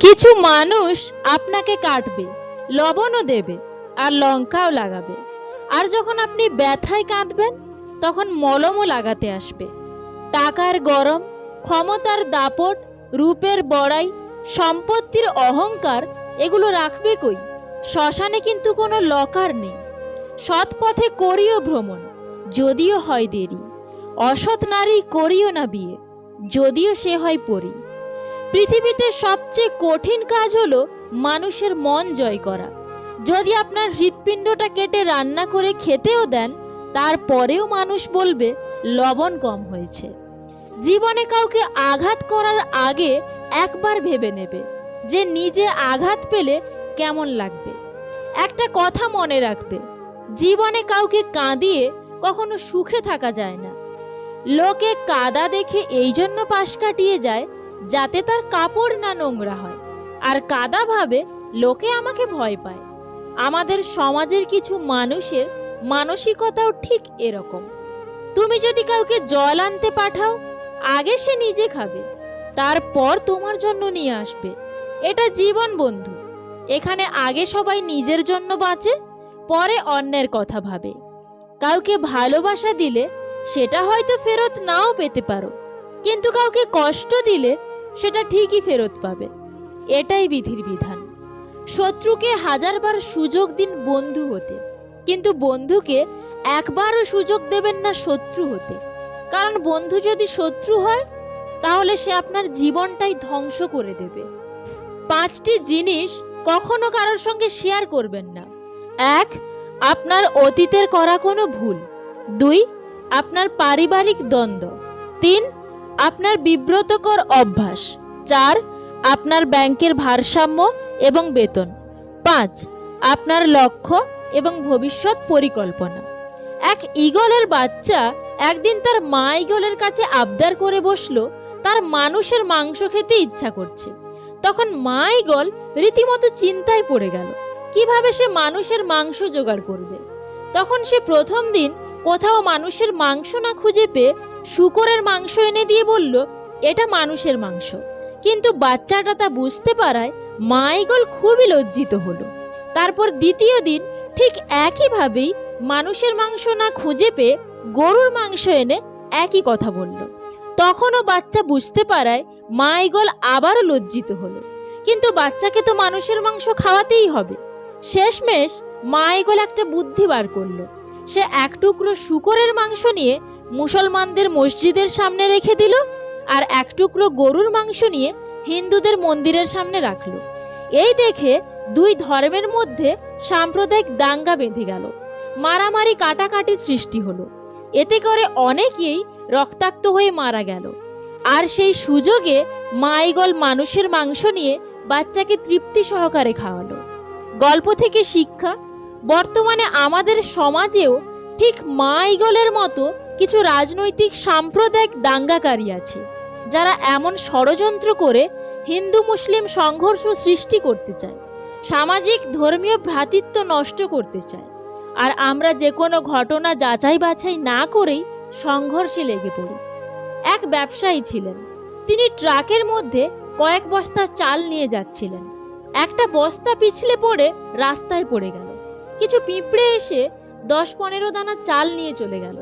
কিছু মানুষ আপনাকে কাটবে, লবণও দেবে আর লঙ্কাও লাগাবে। আর যখন আপনি ব্যথায় কাঁদবেন তখন মলমও লাগাতে আসবে। টাকার গরম, ক্ষমতার দাপট, রূপের বড়াই, সম্পত্তির অহংকার এগুলো রাখবে কই? শ্মশানে কিন্তু কোনো লকার নেই। সৎ পথে করিও ভ্রমণ, যদিও হয় দেরি। অসৎ নারী করিও না বিয়ে, যদিও সে হয় পরী। পৃথিবীতে সবচেয়ে কঠিন কাজ হলো মানুষের মন জয় করা। যদি আপনার হৃৎপিণ্ডটা কেটে রান্না করে খেতেও দেন, তারপরেও মানুষ বলবে লবণ কম হয়েছে। জীবনে কাউকে আঘাত করার আগে একবার ভেবে নেবে যে নিজে আঘাত পেলে কেমন লাগবে। একটা কথা মনে রাখবে, জীবনে কাউকে কাঁদিয়ে কখনো সুখে থাকা যায় না। লোকে কাদা দেখে এই জন্য পাশ কাটিয়ে যায় যাতে তার কাপড় না নোংরা হয়, আর কাদা ভাবে লোকে আমাকে ভয় পায়। আমাদের সমাজের কিছু মানুষের মানসিকতাও ঠিক এরকম। তুমি যদি কাউকে জল আনতে পাঠাও, আগে সে নিজে খাবে, তারপর তোমার জন্য নিয়ে আসবে। এটা জীবন বন্ধু। এখানে আগে সবাই নিজের জন্য বাঁচে, পরে অন্যের কথা ভাবে। কাউকে ভালোবাসা দিলে সেটা হয়তো ফেরত নাও পেতে পারো, কিন্তু কাউকে কষ্ট দিলে সেটা ঠিকই ফেরত পাবে। এটাই বিধির বিধান। শত্রুকে হাজারবার সুযোগ দিন বন্ধু হতে, কিন্তু বন্ধুকে একবারও সুযোগ দেবেন না শত্রু হতে। কারণ বন্ধু যদি শত্রু হয় তাহলে সে আপনার জীবনটাই ধ্বংস করে দেবে। 5টি জিনিস কখনো কারোর সঙ্গে শেয়ার করবেন না। 1. আপনার অতীতের করা কোনো ভুল। 2. আপনার পারিবারিক দ্বন্দ্ব। 3. আপনার বিব্রতকর অভ্যাস। 4. আপনার ব্যাংকের ভারসাম্য এবং বেতন। 5. আপনার লক্ষ্য এবং ভবিষ্যৎ পরিকল্পনা। এক ঈগলের বাচ্চা একদিন তার মা ঈগলের কাছে আবদার করে বসলো তার মানুষের মাংস খেতে ইচ্ছা করছে। তখন মা ঈগল রীতিমতো চিন্তায় পড়ে গেল কিভাবে সে মানুষের মাংস জোগাড় করবে। তখন সে প্রথম দিন কোথাও মানুষের মাংস না খুঁজে পেয়ে শূকরের মাংস এনে দিয়ে বলল, এটা মানুষের মাংস। কিন্তু বাচ্চাটা তা বুঝতে পারায় মা ঈগল খুবই লজ্জিত হলো। তারপর দ্বিতীয় দিন ঠিক একইভাবেই মানুষের মাংস না খুঁজে পেয়ে গরুর মাংস এনে একই কথা বলল। তখনও বাচ্চা বুঝতে পারায় মা ঈগল আবারও লজ্জিত হলো, কিন্তু বাচ্চাকে তো মানুষের মাংস খাওয়াতেই হবে। শেষমেশ মা ঈগল একটা বুদ্ধি বার করলো। সে এক টুকরো শূকরের মাংস নিয়ে মুসলমানদের মসজিদের সামনে রেখে দিল, আর এক টুকরো গরুর মাংস নিয়ে হিন্দুদের মন্দিরের সামনে রাখলো। এই দেখে দুই ধর্মের মধ্যে সাম্প্রদায়িক দাঙ্গা বেঁধে গেল, মারামারি কাটাকাটি সৃষ্টি হলো। এতে করে অনেকেই রক্তাক্ত হয়ে মারা গেল। আর সেই সুযোগে মা ঈগল মানুষের মাংস নিয়ে বাচ্চাকে তৃপ্তি সহকারে খাওয়ালো। গল্প থেকে শিক্ষা, বর্তমানে আমাদের সমাজেও ঠিক মা ঈগলের মতো কিছু রাজনৈতিক সাম্প্রদায়িক দাঙ্গাকারী আছে, যারা এমন ষড়যন্ত্র করে হিন্দু মুসলিম সংঘর্ষ সৃষ্টি করতে চায়, সামাজিক ধর্মীয় ভ্রাতৃত্ব নষ্ট করতে চায়। আর আমরা যে কোনো ঘটনা যাচাই বাছাই না করেই সংঘর্ষে লেগে পড়ি। এক ব্যবসায়ী ছিলেন, তিনি ট্রাকের মধ্যে কয়েক বস্তা চাল নিয়ে যাচ্ছিলেন। একটা বস্তা পিছলে পড়ে রাস্তায় পড়ে গেল। কিছু পিঁপড়ে এসে 10-15 দানা চাল নিয়ে চলে গেল।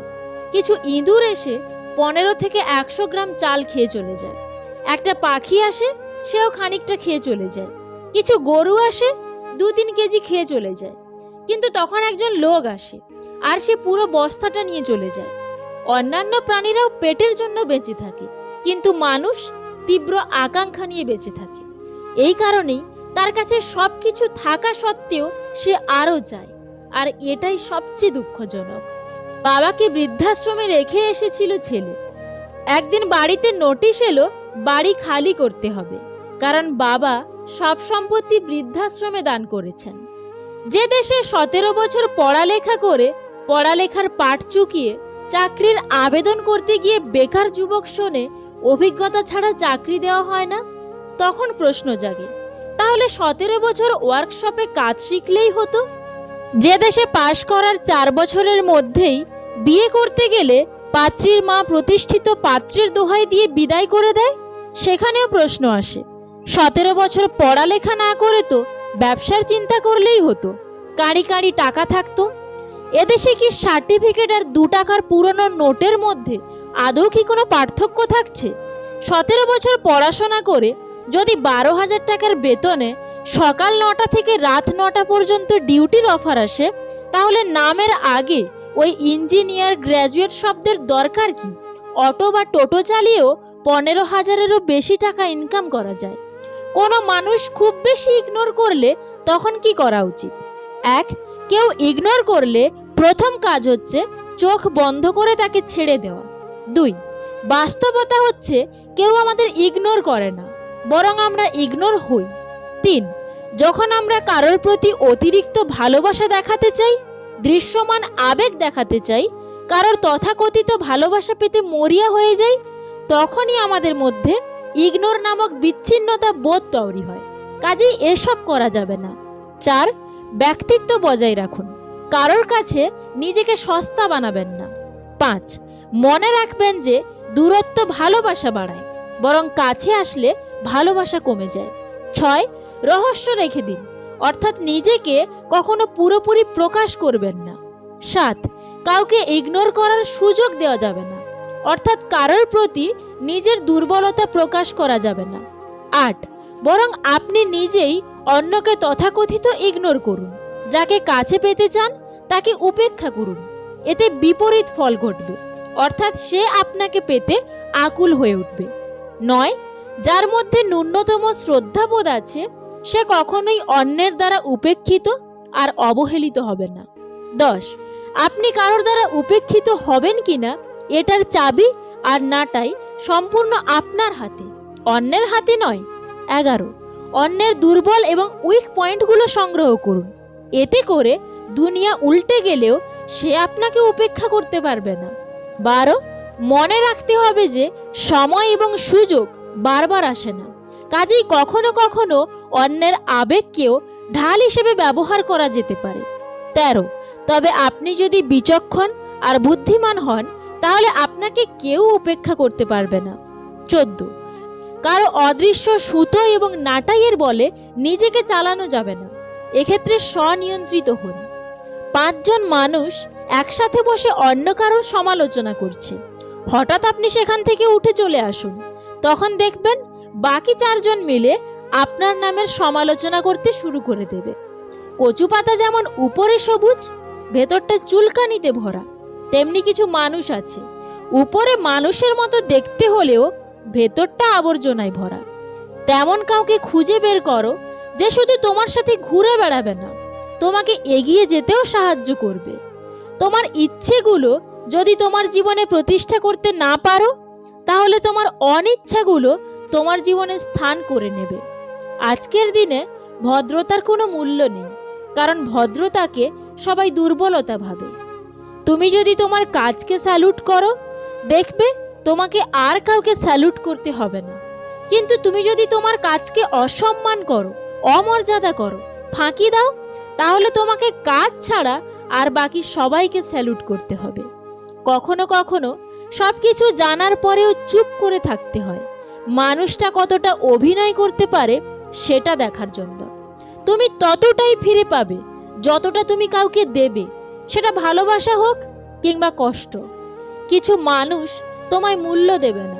কিছু ইঁদুর এসে 15 থেকে 100 গ্রাম চাল খেয়ে চলে যায়। একটা পাখি আসে, সেও খানিকটা খেয়ে চলে যায়। কিছু গরু আসে, 2-3 কেজি খেয়ে চলে যায়। কিন্তু তখন একজন লোক আসে, আর সে পুরো বস্তাটা নিয়ে চলে যায়। অন্যান্য প্রাণীরাও পেটের জন্য বেঁচে থাকে, কিন্তু মানুষ তীব্র আকাঙ্ক্ষা নিয়ে বেঁচে থাকে। এই কারণেই তার কাছে সবকিছু থাকা সত্ত্বেও সে আরও চায়। আর এটাই সবচেয়ে দুঃখজনক। বাবাকে বৃদ্ধাশ্রমে রেখে এসেছিল ছেলে। একদিন বাড়িতে নোটিশ এলো বাড়ি খালি করতে হবে, কারণ বাবা সব সম্পত্তি বৃদ্ধাশ্রমে দান করেছেন। যে দেশে 17 বছর পড়ালেখা করে পড়ালেখার পাঠ চুকিয়ে চাকরির আবেদন করতে গিয়ে বেকার যুবক শোনে অভিজ্ঞতা ছাড়া চাকরি দেওয়া হয় না, তখন প্রশ্ন জাগে, তাহলে 17 বছর ওয়ার্কশপে কাজ শিখলেই হতো। যে দেশে পাশ করার 4 বছরের মধ্যেই বিয়ে করতে গেলে পাত্রীর মা প্রতিষ্ঠিত পাত্রের দোহাই দিয়ে বিদায় করে দেয়, সেখানেও প্রশ্ন আসে, 17 বছর পড়ালেখা না করে তো ব্যবসার চিন্তা করলেই হতো, কাঁড়ি কাঁড়ি টাকা থাকতো। এদেশে কি সার্টিফিকেট আর 2 টাকার পুরনো নোটের মধ্যে আদৌ কি কোনো পার্থক্য থাকছে? 17 বছর পড়াশোনা করে যদি 12,000 টাকার বেতনে সকাল 9টা থেকে রাত 9টা পর্যন্ত ডিউটির অফার আসে, তাহলে নামের আগে ওই ইঞ্জিনিয়ার গ্র্যাজুয়েট শব্দের দরকার কি? অটো বা টোটো চালিয়েও 15,000-এরও বেশি টাকা ইনকাম করা যায়। কোনো মানুষ খুব বেশি ইগনোর করলে তখন কি করা উচিত? 1, কেউ ইগনোর করলে প্রথম কাজ হচ্ছে চোখ বন্ধ করে তাকে ছেড়ে দেওয়া। 2, বাস্তবতা হচ্ছে কেউ আমাদের ইগনোর করে না, বরং আমরা ইগনোর হই। 3, যখন আমরা কারোর প্রতি অতিরিক্ত ভালোবাসা দেখাতে চাই, দৃশ্যমান আবেগ দেখাতে চাই, কারোর তথাকথিত ভালোবাসা পেতে মরিয়া হয়ে যাই, তখনই আমাদের মধ্যে ইগনোর নামক বিচ্ছিন্নতা বোধ তৈরি হয়। কাজেই এসব করা যাবে না। 4, ব্যক্তিত্ব বজায় রাখুন, কারোর কাছে নিজেকে সস্তা বানাবেন না। 5, মনে রাখবেন যে দূরত্ব ভালোবাসা বাড়ায়, বরং কাছে আসলে ভালোবাসা কমে যায়। 6, রহস্য রেখে দিন, অর্থাৎ নিজেকে কখনো পুরোপুরি প্রকাশ করবেন না। 7, কাউকে ইগনোর করার সুযোগ দেওয়া যাবে না, অর্থাৎ কারোর প্রতি নিজের দুর্বলতা প্রকাশ করা যাবে না। 8, বরং আপনি নিজেই অন্যকে তথাকথিত ইগনোর করুন। যাকে কাছে পেতে চান তাকে উপেক্ষা করুন, এতে বিপরীত ফল ঘটবে, অর্থাৎ সে আপনাকে পেতে আকুল হয়ে উঠবে। 9, যার মধ্যে ন্যূনতম শ্রদ্ধাবোধ আছে সে কখনোই অন্যের দ্বারা উপেক্ষিত আর অবহেলিত হবে না। 10, আপনি কারোর দ্বারা উপেক্ষিত হবেন কিনা এটার চাবি আর নাটাই সম্পূর্ণ আপনার হাতে, অন্যের হাতে নয়। 11, অন্যের দুর্বল এবং উইক পয়েন্টগুলো সংগ্রহ করুন, এতে করে দুনিয়া উল্টে গেলেও সে আপনাকে উপেক্ষা করতে পারবে না। 12, মনে রাখতে হবে যে সময় এবং সুযোগ বারবার আসে না, কাজেই কখনো কখনো অন্যের আবেগকেও ঢাল হিসেবে ব্যবহার করা যেতে পারে। 13, তবে আপনি যদি বিচক্ষণ আর বুদ্ধিমান হন তাহলে আপনাকে কেউ উপেক্ষা করতে পারবে না। 14, কারো অদৃশ্য সুতো এবং নাটাইয়ের বলে নিজেকে চালানো যাবে না, এক্ষেত্রে স্বনিয়ন্ত্রিত হন। 5 জন মানুষ একসাথে বসে অন্য কারোর সমালোচনা করছে, হঠাৎ আপনি সেখান থেকে উঠে চলে আসুন, তখন দেখবেন বাকি 4 জন মিলে আপনার নামের সমালোচনা করতে শুরু করে দেবে। কচু পাতা যেমন উপরে সবুজ ভেতরটা চুলকানিতে ভরা, তেমনি কিছু মানুষ আছে উপরে মানুষের মতো দেখতে হলেও ভেতরটা আবর্জনায় ভরা। তেমন কাউকে খুঁজে বের করো যে শুধু তোমার সাথে ঘুরে বেড়াবে না, তোমাকে এগিয়ে যেতেও সাহায্য করবে। তোমার ইচ্ছেগুলো যদি তোমার জীবনে প্রতিষ্ঠা করতে না পারো, তাহলে তোমার অনিচ্ছাগুলো তোমার জীবনে স্থান করে নেবে। আজকের দিনে ভদ্রতার কোনো মূল্য নেই, কারণ ভদ্রতাকে সবাই দুর্বলতা ভাবে। তুমি যদি তোমার কাজকে স্যালুট করো, দেখবে তোমাকে আর কাউকে স্যালুট করতে হবে না। কিন্তু তুমি যদি তোমার কাজকে অসম্মান করো, অমর্যাদা করো, ফাঁকি দাও, তাহলে তোমাকে কাজ ছাড়া আর বাকি সবাইকে স্যালুট করতে হবে। কখনো কখনো সবকিছু জানার পরেও চুপ করে থাকতে হয়, মানুষটা কতটা অভিনয় করতে পারে সেটা দেখার জন্য। তুমি ততটাই ফিরে পাবে যতটা তুমি কাউকে দেবে, সেটা ভালোবাসা হোক কিংবা কষ্ট। কিছু মানুষ তোমায় মূল্য দেবে না,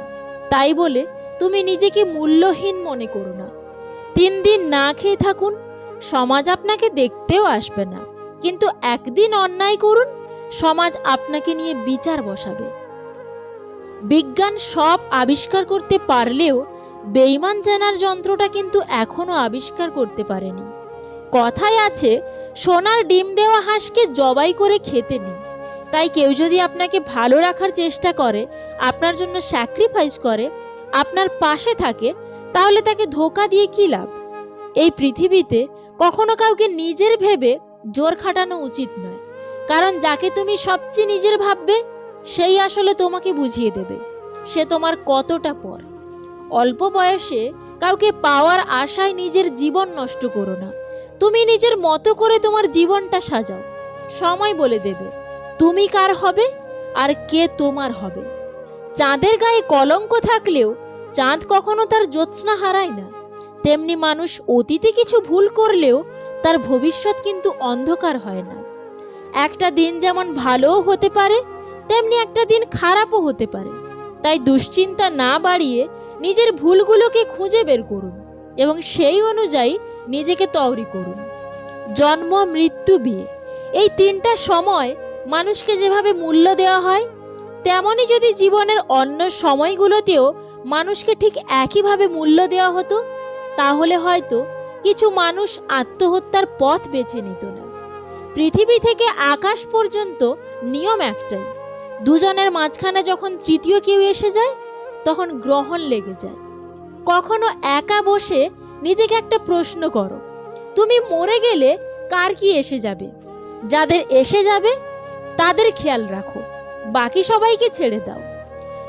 তাই বলে তুমি নিজেকে মূল্যহীন মনে করো না। 3 দিন না খেয়ে থাকুন, সমাজ আপনাকে দেখতেও আসবে না, কিন্তু একদিন অন্যায় করুন, সমাজ আপনাকে নিয়ে বিচার বসাবে। বিজ্ঞান সব আবিষ্কার করতে পারলেও বেঈমান জানার যন্ত্রটা কিন্তু এখনো আবিষ্কার করতে পারেনি। কথায় আছে, সোনার ডিম দেওয়া হাঁসকে জবাই করে খেতে নেই। তাই কেউ যদি আপনাকে ভালো রাখার চেষ্টা করে, আপনার জন্য স্যাক্রিফাইস করে, আপনার পাশে থাকে, তাহলে তাকে ধোঁকা দিয়ে কি লাভ? এই পৃথিবীতে কখনো কাউকে নিজের ভেবে জোর খাটানো উচিত নয়, কারণ যাকে তুমি সবচেয়ে নিজের ভাববে সেই আসলে তোমাকে বুঝিয়ে দেবে সে তোমার কতটা পর। অল্প বয়সে কাউকে পাওয়ার আশায় নিজের জীবন নষ্ট করো না। তুমি নিজের মতো করে তোমার জীবনটা সাজাও, সময় বলে দেবে তুমি কার হবে আর কে তোমার হবে। চাঁদের গায়ে কলঙ্ক থাকলেও চাঁদ কখনো তার জ্যোৎস্না হারায় না, তেমনি মানুষ অতীতে কিছু ভুল করলেও তার ভবিষ্যৎ কিন্তু অন্ধকার হয় না। একটা দিন যেমন ভালোও হতে পারে, তেমনি একটা দিন খারাপও হতে পারে। তাই দুশ্চিন্তা না বাড়িয়ে নিজের ভুলগুলোকে খুঁজে বের করুন এবং সেই অনুযায়ী নিজেকে তৈরি করুন। জন্ম, মৃত্যু, বিয়ে, এই তিনটা সময় মানুষকে যেভাবে মূল্য দেওয়া হয়, তেমনই যদি জীবনের অন্য সময়গুলোতেও মানুষকে ঠিক একইভাবে মূল্য দেওয়া হতো, তাহলে হয়তো কিছু মানুষ আত্মহত্যার পথ বেছে নিত না। পৃথিবী থেকে আকাশ পর্যন্ত নিয়ম একটাই, দুজনের মাঝখানে যখন তৃতীয় কেউ এসে যায় তখন গ্রহণ লেগে যায়। কখনো একা বসে নিজেকে একটা প্রশ্ন করো, তুমি মরে গেলে কার কি এসে যাবে? যাদের এসে যাবে তাদের খেয়াল রাখো, বাকি সবাইকে ছেড়ে দাও।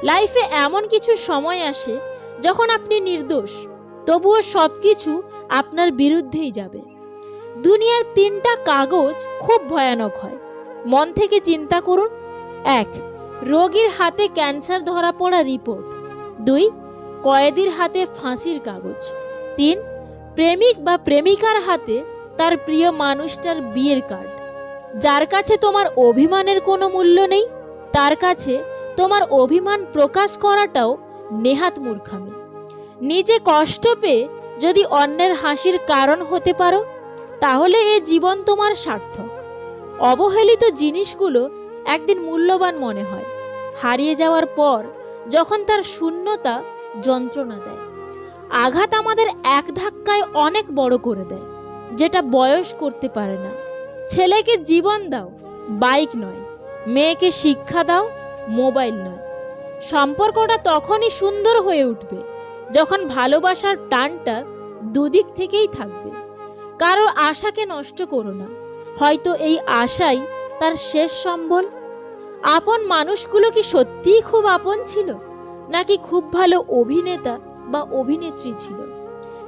লাইফে এমন কিছু সময় আসে যখন আপনি নির্দোষ, তবুও সবকিছু আপনার বিরুদ্ধেই যাবে। দুনিয়ার তিনটা কাগজ খুব ভয়ানক হয়, মন থেকে চিন্তা করুন। 1. রোগীর হাতে ক্যান্সার ধরা পড়া রিপোর্ট। 2. কয়েদির হাতে ফাঁসির কাগজ। 3. প্রেমিক বা প্রেমিকার হাতে তার প্রিয় মানুষটার বিয়ের কার্ড। যার কাছে তোমার অভিমানের কোনো মূল্য নেই, তার কাছে তোমার অভিমান প্রকাশ করাটাও নেহাত মূর্খামি। নিজে কষ্ট পেয়ে যদি অন্যের হাসির কারণ হতে পারো, তাহলে এ জীবন তোমার সার্থক। অবহেলিত জিনিসগুলো একদিন মূল্যবান মনে হয়, হারিয়ে যাওয়ার পর যখন তার শূন্যতা যন্ত্রণা দেয়। আঘাত আমাদের এক ধাক্কায় অনেক বড় করে দেয়, যেটা বয়স করতে পারে না। ছেলেকে জীবন দাও, বাইক নয়। মেয়েকে শিক্ষা দাও, মোবাইল নয়। সম্পর্কটা তখনই সুন্দর হয়ে উঠবে যখন ভালোবাসার টানটা দুদিক থেকেই থাকবে। কারোর আশাকে নষ্ট করো না, হয়তো এই আশাই তার শেষ সম্বল। আপন মানুষগুলো কি সত্যিই খুব আপন ছিল, নাকি খুব ভালো অভিনেতা বা অভিনেত্রী ছিল?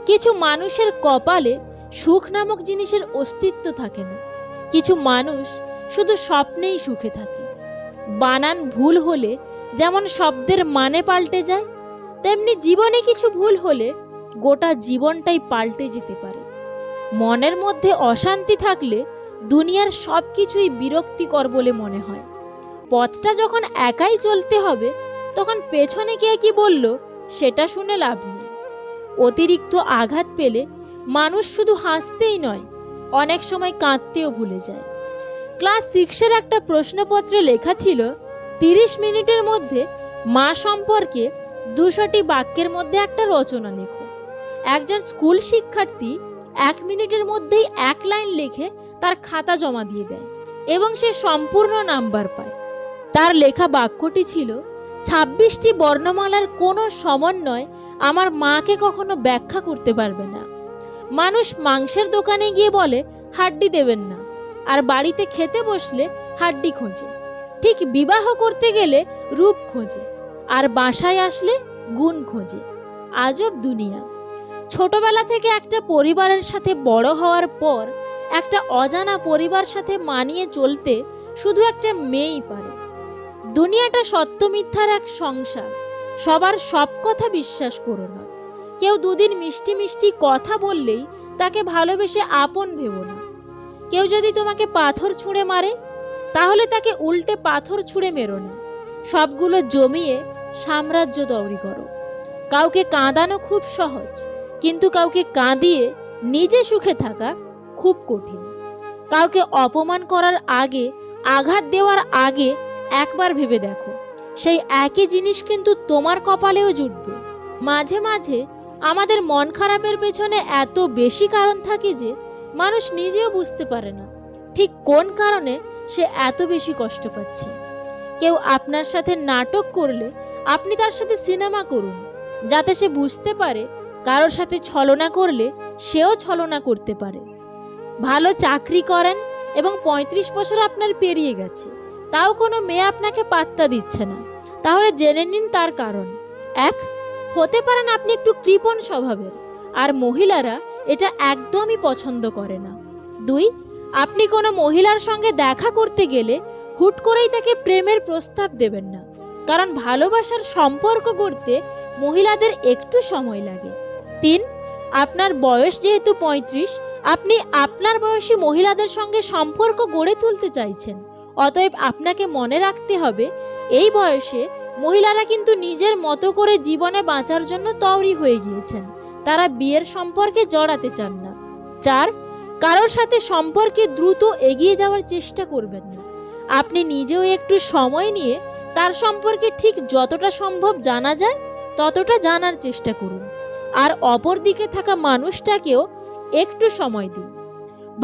কিছু মানুষের কপালে সুখ নামক জিনিসের অস্তিত্ব থাকে না, কিছু মানুষ শুধু স্বপ্নেই সুখে থাকে। বানান ভুল হলে যেমন শব্দের মানে পাল্টে যায়, তেমনি জীবনে কিছু ভুল হলে গোটা জীবনটাই পাল্টে যেতে পারে। মনের মধ্যে অশান্তি থাকলে দুনিয়ার সব কিছুই বিরক্তিকর বলে মনে হয়। পথটা যখন একাই চলতে হবে, তখন পেছনে কে কি বলল সেটা শুনে লাভ নেই। অতিরিক্ত আঘাত পেলে মানুষ শুধু হাসতেই নয়, অনেক সময় কাঁদতেও ভুলে যায়। ক্লাস 6-এর একটা প্রশ্নপত্রে লেখা ছিল, 30 মিনিটের মধ্যে মা সম্পর্কে 200টি বাক্যের মধ্যে একটা রচনা লেখো। একজন স্কুল শিক্ষার্থী 1 মিনিটের মধ্যেই 1 লাইন লিখে তার খাতা জমা দিয়ে দেয় এবং সে সম্পূর্ণ নাম্বার পায়। তার লেখা বাক্যটি ছিল, 26টি বর্ণমালার কোনো সমন্বয় আমার মাকে কখনো ব্যাখ্যা করতে পারবে না। মানুষ মাংসের দোকানে গিয়ে বলে হাড্ডি দেবেন না, আর বাড়িতে খেতে বসলে হাড্ডি খোঁজে। ঠিক বিবাহ করতে গেলে রূপ খোঁজে, আর বাসায় আসলে গুণ খোঁজে। আজব দুনিয়া। ছোটবেলা থেকে একটা পরিবারের সাথে বড় হওয়ার পর একটা অজানা পরিবার সাথে মানিয়ে চলতে শুধু একটা মেয়েই পারে। দুনিয়াটা সত্য মিথ্যার এক সংসার, সবার সব কথা বিশ্বাস করো না। কেউ দুদিন মিষ্টি মিষ্টি কথা বললেই তাকে ভালোবেসে আপন ভেবো না। কেউ যদি তোমাকে পাথর ছুঁড়ে মারে, তাহলে তাকে উল্টে পাথর ছুঁড়ে মেরো না। সবগুলো জমিয়ে সাম্রাজ্য তৈরি করো। কাউকে কাঁদানো খুব সহজ, কিন্তু কাউকে কাঁদিয়ে নিজে সুখে থাকা খুব কঠিন। কাউকে অপমান করার আগে, আঘাত দেওয়ার আগে একবার ভেবে দেখো, সেই একই জিনিস কিন্তু তোমার কপালেও জুটবে। মাঝে মাঝে আমাদের মন খারাপের পেছনে এত বেশি কারণ থাকে যে মানুষ নিজেও বুঝতে পারে না ঠিক কোন কারণে সে এত বেশি কষ্ট পাচ্ছে। কেউ আপনার সাথে নাটক করলে আপনি তার সাথে সিনেমা করুন, যাতে সে বুঝতে পারে কারোর সাথে ছলনা করলে সেও ছলনা করতে পারে। ভালো চাকরি করেন এবং 35 বছর আপনার পেরিয়ে গেছে, তাও কোনো মেয়ে আপনাকে পাত্তা দিচ্ছে না, তাহলে জেনে নিন তার কারণ। 1. হতে পারেন আপনি একটু কৃপণ স্বভাবের, আর মহিলারা এটা একদমই পছন্দ করে না। 2. আপনি কোনো মহিলার সঙ্গে দেখা করতে গেলে হুট করেই তাকে প্রেমের প্রস্তাব দেবেন না, কারণ ভালোবাসার সম্পর্ক গড়তে মহিলাদের একটু সময় লাগে। 3. আপনার বয়স যেহেতু 35, আপনি আপনার বয়সী মহিলাদের সঙ্গে সম্পর্ক গড়ে তুলতে চাইছেন। অতএব আপনাকে মনে রাখতে হবে, এই বয়সে মহিলারা কিন্তু নিজের মতো করে জীবনে বাঁচার জন্য তৈরি হয়ে গিয়েছেন। তারা বিয়ের সম্পর্কে জড়াতে চান না। 4, কারোর সাথে সম্পর্কে দ্রুত এগিয়ে যাওয়ার চেষ্টা করবেন না। আপনি নিজেও একটু সময় নিয়ে তার সম্পর্কে ঠিক যতটা সম্ভব জানা যায় ততটা জানার চেষ্টা করুন। আর অপর দিকে থাকা মানুষটাকেও একটু সময় দিন।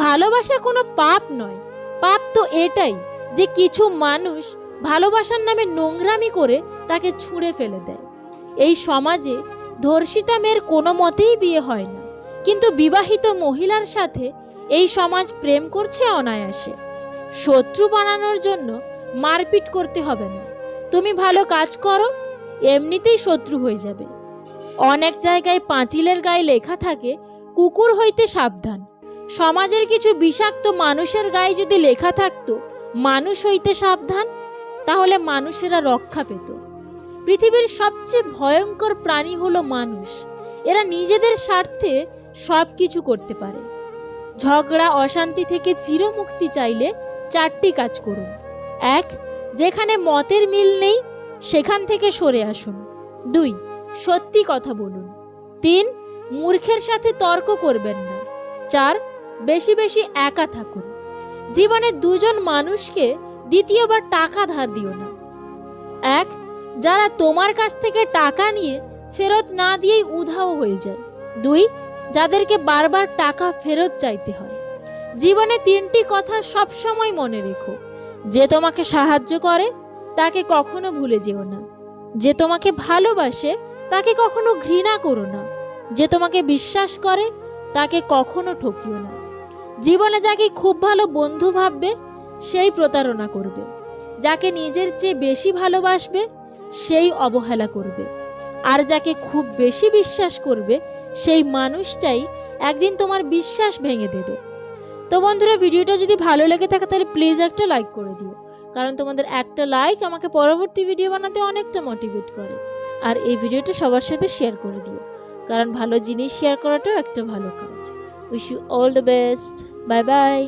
ভালোবাসা কোনো পাপ নয়। পাপ তো এটাই যে কিছু মানুষ ভালোবাসার নামে নোংরামি করে তাকে ছুঁড়ে ফেলে দেয়। এই সমাজে ধর্ষিতা মেয়ের কোনো মতেই বিয়ে হয় না, কিন্তু বিবাহিত মহিলার সাথে এই সমাজ প্রেম করছে অনায়াসে। শত্রু বানানোর জন্য মারপিট করতে হবে না। তুমি ভালো কাজ করো, এমনিতেই শত্রু হয়ে যাবে। অনেক জায়গায় পাঁচিলের গায়ে লেখা থাকে, কুকুর হইতে সাবধান। সমাজের কিছু বিষাক্ত মানুষের গায়ে যদি লেখা থাকতো, মানুষ হইতে সাবধান, তাহলে মানুষেরা রক্ষা পেত। পৃথিবীর সবচেয়ে ভয়ঙ্কর প্রাণী হলো মানুষ। এরা নিজেদের স্বার্থে সব কিছু করতে পারে। ঝগড়া অশান্তি থেকে চিরমুক্তি চাইলে 4টি কাজ করুন। 1, যেখানে মতের মিল নেই সেখান থেকে সরে আসুন। 2, সত্যি কথা বলুন। 3, মূর্খের সাথে তর্ক করবেন না। 4, বেশি বেশি একা থাকুন। জীবনে 2 জন মানুষকে দ্বিতীয়বার টাকা ধার দিও না। 1, যারা তোমার কাছ থেকে টাকা নিয়ে ফেরত না দিয়েই উধাও হয়ে যায়। 2, যাদেরকে বারবার টাকা ফেরত চাইতে হয়। জীবনে 3টি কথা সব সময় মনে রেখো। যে তোমাকে সাহায্য করে তাকে কখনো ভুলে যেও না। যে তোমাকে ভালোবাসে তাকে কখনো ঘৃণা করো না। যে তোমাকে বিশ্বাস করে তাকে কখনো ঠকিও না। জীবনে যাকে খুব ভালো বন্ধু ভাববে সেই প্রতারণা করবে। যাকে নিজের চেয়ে বেশি ভালোবাসবে সেই অবহেলা করবে। আর যাকে খুব বেশি বিশ্বাস করবে সেই মানুষটাই একদিন তোমার বিশ্বাস ভেঙে দেবে। তো বন্ধুরা, ভিডিওটা যদি ভালো লেগে থাকে তাহলে প্লিজ একটা লাইক করে দিও, কারণ তোমাদের একটা লাইক আমাকে পরবর্তী ভিডিও বানাতে অনেকটা মোটিভেট করে। আর এই ভিডিওটা সবার সাথে শেয়ার করে দিও, কারণ ভালো জিনিস শেয়ার করাটাও একটা ভালো কাজ। Wish you all the best. Bye by.